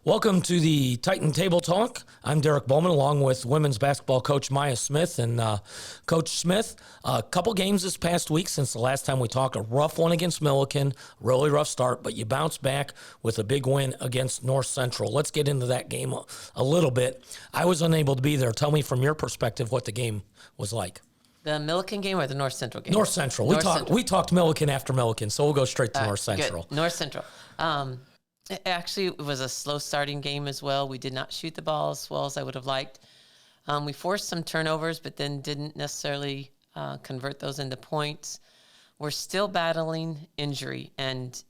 Welcome to the Titan Table Talk. I'm Derek Bohlman, along with women's basketball coach Maya Smith. And Coach Smith, a couple games this past week since the last time we talked. A rough one against Milliken, really rough start, but you bounced back with a big win against North Central. Let's get into that game a little bit. I was unable to be there. Tell me from your perspective what the game was like. The Milliken game or the North Central game? North Central. We talked Milliken after Milliken, so we'll go straight to North Central. Good. North Central. Actually, it was a slow starting game as well. We did not shoot the ball as well as I would have liked. We forced some turnovers, but then didn't necessarily convert those into points. We're still battling injury, and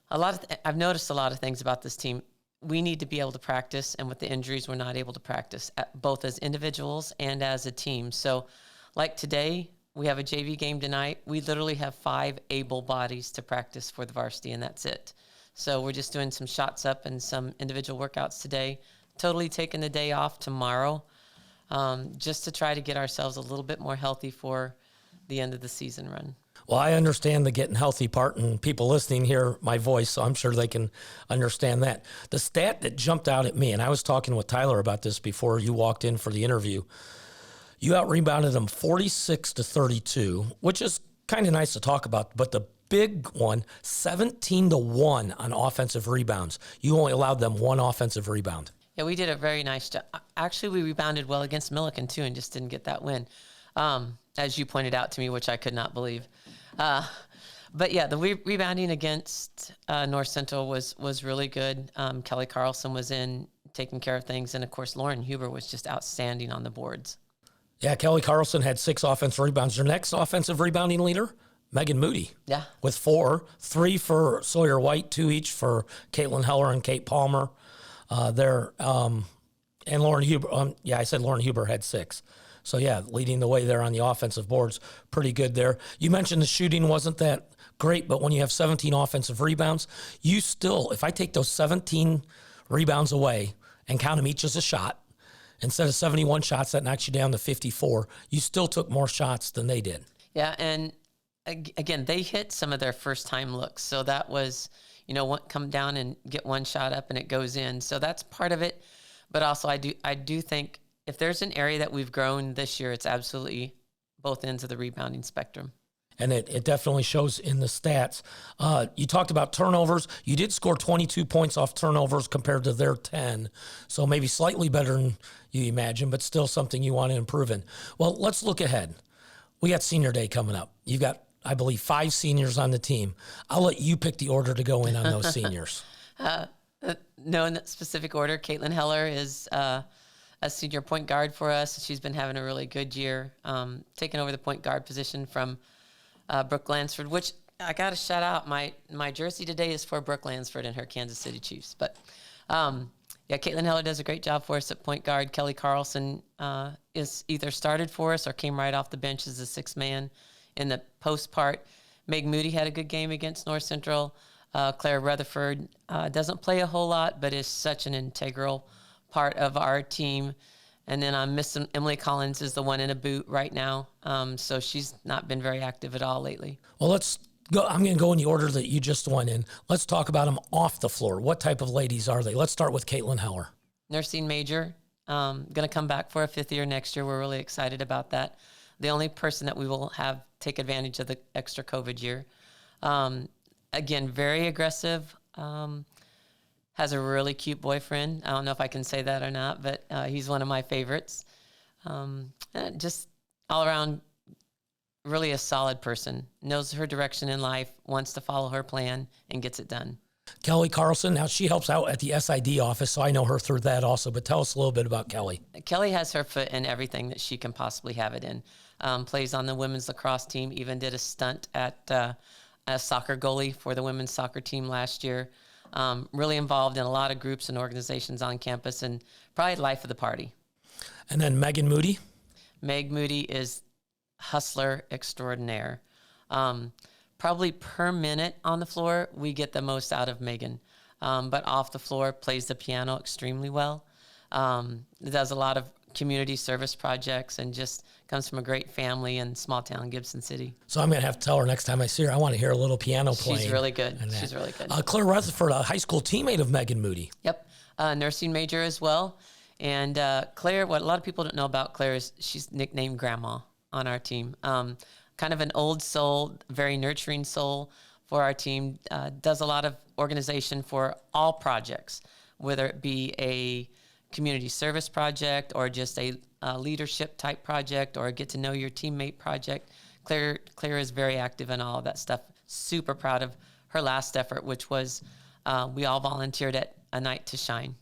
I've noticed a lot of things about this team. We need to be able to practice, and with the injuries, we're not able to practice, both as individuals and as a team. So, like today, we have a JV game tonight. We literally have 5 able bodies to practice for the varsity, and that's it. So we're just doing some shots up and some individual workouts today. Totally taking the day off tomorrow, just to try to get ourselves a little bit more healthy for the end of the season run. Well, I understand the getting healthy part, and people listening hear my voice, so I'm sure they can understand that. The stat that jumped out at me, and I was talking with Tyler about this before you walked in for the interview, you out-rebounded them 46-32, which is kind of nice to talk about, but the big one, 17-1 on offensive rebounds. You only allowed them 1 offensive rebound. Yeah, we did a very nice job. Actually, we rebounded well against Milliken, too, and just didn't get that win, as you pointed out to me, which I could not believe. But, yeah, the rebounding against North Central was really good. Kelly Carlson was in taking care of things, and, of course, Lauren Huber was just outstanding on the boards. Yeah, Kelly Carlson had 6 offensive rebounds. Your next offensive rebounding leader? Megan Moody. Yeah. With 4, 3 for Sawyer White, 2 each for Caitlin Heller and Kate Palmer. And Lauren Huber. I said Lauren Huber had 6. So, yeah, leading the way there on the offensive boards. Pretty good there. You mentioned the shooting wasn't that great, but when you have 17 offensive rebounds, you still, if I take those 17 rebounds away and count them each as a shot, instead of 71 shots, that knocks you down to 54. You still took more shots than they did. Yeah, and again, they hit some of their first-time looks. So that was, come down and get 1 shot up and it goes in. So that's part of it. But also I do think if there's an area that we've grown this year, it's absolutely both ends of the rebounding spectrum. And it definitely shows in the stats. You talked about turnovers. You did score 22 points off turnovers compared to their 10. So maybe slightly better than you imagine, but still something you want to improve in. Well, let's look ahead. We got senior day coming up. You've got, I believe, 5 seniors on the team. I'll let you pick the order to go in on those seniors. No, in that specific order. Caitlin Heller is a senior point guard for us. She's been having a really good year, taking over the point guard position from Brooke Lansford, which I got to shout out. My jersey today is for Brooke Lansford and her Kansas City Chiefs. But, Caitlin Heller does a great job for us at point guard. Kelly Carlson is either started for us or came right off the bench as a 6th man in the post part. Meg Moody had a good game against North Central. Claire Rutherford doesn't play a whole lot, but is such an integral part of our team. And then Miss Emily Collins is the one in a boot right now. So she's not been very active at all lately. Well, let's go. I'm going to go in the order that you just went in. Let's talk about them off the floor. What type of ladies are they? Let's start with Caitlin Heller. Nursing major. Going to come back for a 5th year next year. We're really excited about that. The only person that we will have take advantage of the extra COVID year. Again, very aggressive. Has a really cute boyfriend. I don't know if I can say that or not, but he's one of my favorites. Just all around, really a solid person. Knows her direction in life, wants to follow her plan, and gets it done. Kelly Carlson, now she helps out at the SID office, so I know her through that also, but tell us a little bit about Kelly. Kelly has her foot in everything that she can possibly have it in. Plays on the women's lacrosse team, even did a stunt at a soccer goalie for the women's soccer team last year. Really involved in a lot of groups and organizations on campus, and probably life of the party. And then Megan Moody? Meg Moody is hustler extraordinaire. Probably per minute on the floor, we get the most out of Megan. But off the floor, plays the piano extremely well. Does a lot of community service projects, and just comes from a great family in small town Gibson City. So I'm going to have to tell her next time I see her, I want to hear a little piano playing. She's really good. She's really good. Claire Rutherford, a high school teammate of Megan Moody. Yep. Nursing major as well. And Claire, what a lot of people don't know about Claire is she's nicknamed Grandma on our team. Kind of an old soul, very nurturing soul for our team. Does a lot of organization for all projects, whether it be a community service project or just a leadership type project or a get to know your teammate project. Claire is very active in all of that stuff. Super proud of her last effort, which was we all volunteered at A Night to Shine.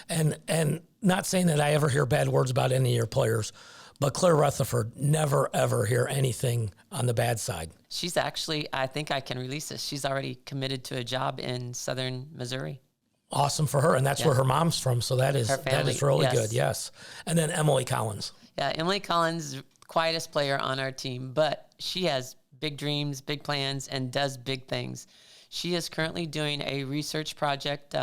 And not saying that I ever hear bad words about any of your players, but Claire Rutherford, never, ever hear anything on the bad side. She's actually, I think I can release this, she's already committed to a job in southern Missouri. Awesome for her, and that's where her mom's from, so that is really good, yes. And then Emily Collins. Yeah, Emily Collins, quietest player on our team, but she has big dreams, big plans, and does big things. She is currently doing a research project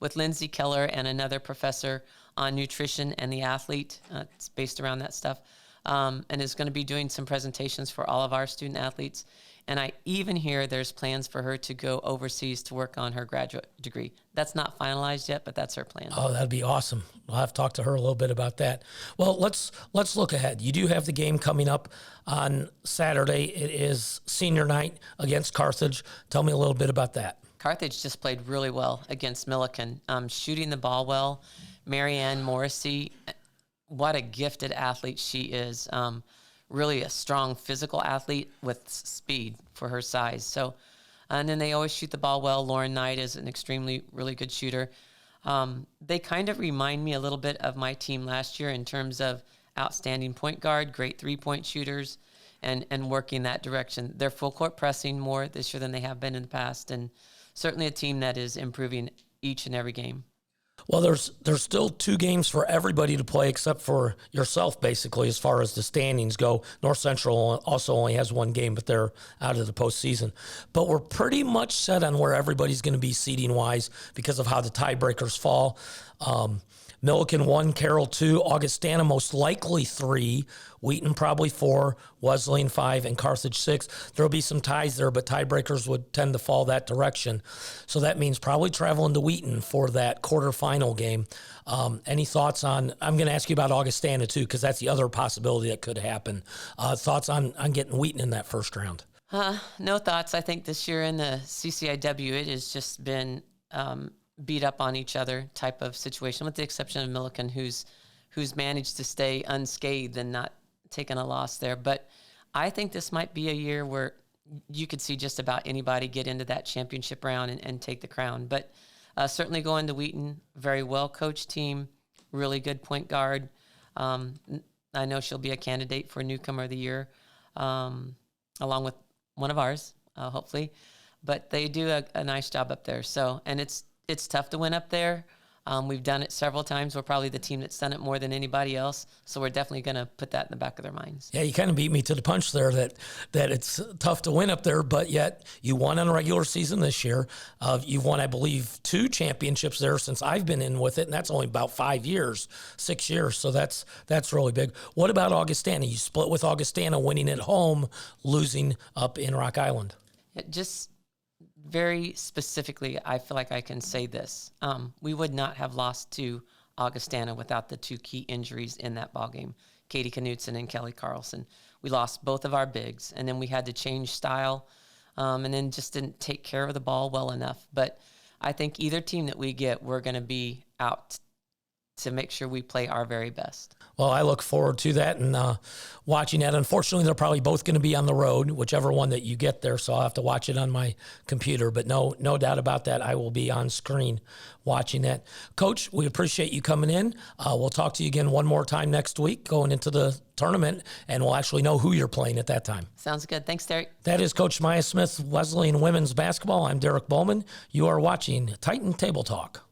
with Lindsay Keller and another professor on nutrition and the athlete. It's based around that stuff, and is going to be doing some presentations for all of our student athletes. And I even hear there's plans for her to go overseas to work on her graduate degree. That's not finalized yet, but that's her plan. Oh, that'd be awesome. I'll have to talk to her a little bit about that. Well, let's look ahead. You do have the game coming up on Saturday. It is senior night against Carthage. Tell me a little bit about that. Carthage just played really well against Milliken, shooting the ball well. Marianne Morrissey, what a gifted athlete she is. Really a strong physical athlete with speed for her size. So, and then they always shoot the ball well. Lauren Knight is an really good shooter. They kind of remind me a little bit of my team last year in terms of outstanding point guard, great three-point shooters, and working that direction. They're full court pressing more this year than they have been in the past, and certainly a team that is improving each and every game. Well, there's still 2 games for everybody to play except for yourself, basically, as far as the standings go. North Central also only has 1 game, but they're out of the postseason. But we're pretty much set on where everybody's going to be seeding-wise because of how the tiebreakers fall. Milliken 1, Carroll 2, Augustana most likely 3, Wheaton probably 4, Wesleyan 5, and Carthage 6. There'll be some ties there, but tiebreakers would tend to fall that direction. So that means probably traveling to Wheaton for that quarterfinal game. Any thoughts on, I'm going to ask you about Augustana too, because that's the other possibility that could happen. Thoughts on getting Wheaton in that first round? No thoughts. I think this year in the CCIW, it has just been beat up on each other type of situation, with the exception of Milliken, who's managed to stay unscathed and not taken a loss there. But I think this might be a year where you could see just about anybody get into that championship round and take the crown. But certainly going to Wheaton, very well-coached team, really good point guard. I know she'll be a candidate for Newcomer of the Year, along with one of ours, hopefully. But they do a nice job up there. So, and it's tough to win up there. We've done it several times. We're probably the team that's done it more than anybody else. So we're definitely going to put that in the back of their minds. Yeah, you kind of beat me to the punch there that it's tough to win up there, but yet you won in a regular season this year. You've won, I believe, 2 championships there since I've been in with it, and that's only about 6 years. So that's really big. What about Augustana? You split with Augustana, winning at home, losing up in Rock Island. Just very specifically, I feel like I can say this. We would not have lost to Augustana without the 2 key injuries in that ballgame, Katie Knutson and Kelly Carlson. We lost both of our bigs, and then we had to change style, and then just didn't take care of the ball well enough. But I think either team that we get, we're going to be out to make sure we play our very best. Well, I look forward to that and watching that. Unfortunately, they're probably both going to be on the road, whichever one that you get there, so I'll have to watch it on my computer. But no doubt about that, I will be on screen watching that. Coach, we appreciate you coming in. We'll talk to you again one more time next week going into the tournament, and we'll actually know who you're playing at that time. Sounds good. Thanks, Derek. That is Coach Maya Smith, Wesleyan Women's Basketball. I'm Derek Bohlman. You are watching Titan Table Talk.